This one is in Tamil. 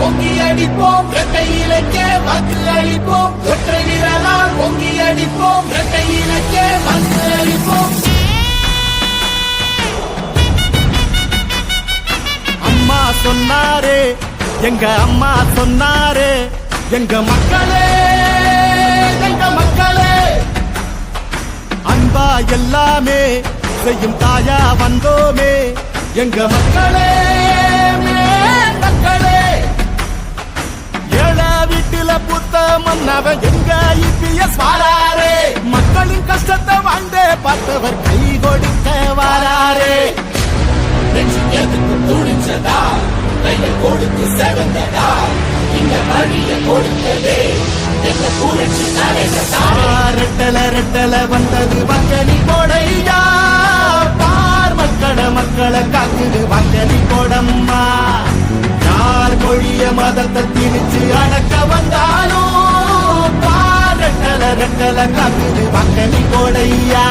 பொங்கி அடிப்போம் இரட்டை இலக்கே வாக்கு அளிப்போம் ஒற்றை விரலால் பொங்கி அடிப்போம் இரட்டை இலக்கே வாக்கு அளிப்போம். அம்மா சொன்னாரே எங்க அம்மா சொன்னாரே எங்க மக்களே எங்க மக்களே அன்பா எல்லாமே செய்யும் தாயா வந்தோமே எங்க மக்களே மக்களே. ஏழ வீட்டுல புத்த மன்னவன் எங்க இபிஎஸ் வாராரே மக்களின் கஷ்டத்தை வாழ்ந்தே பார்த்தவர் கை கொடுக்க வாராரே. எதுக்கு துணிச்சதா கையை கொடுத்து செவந்ததா இந்த வழிய கொடுத்ததே எங்க புரட்சி தலைவதா. ரெட்டல ரெட்டல வந்தது வாக்கலி போடையா பார் மக்களை காக்குது வாக்கலி போடம்மா. யார் கொழிய மதத்தை திணிச்சு அடக்க வந்தாலும் பார் ரெட்டல ரெட்டல காக்குது வாக்கலி போடையா.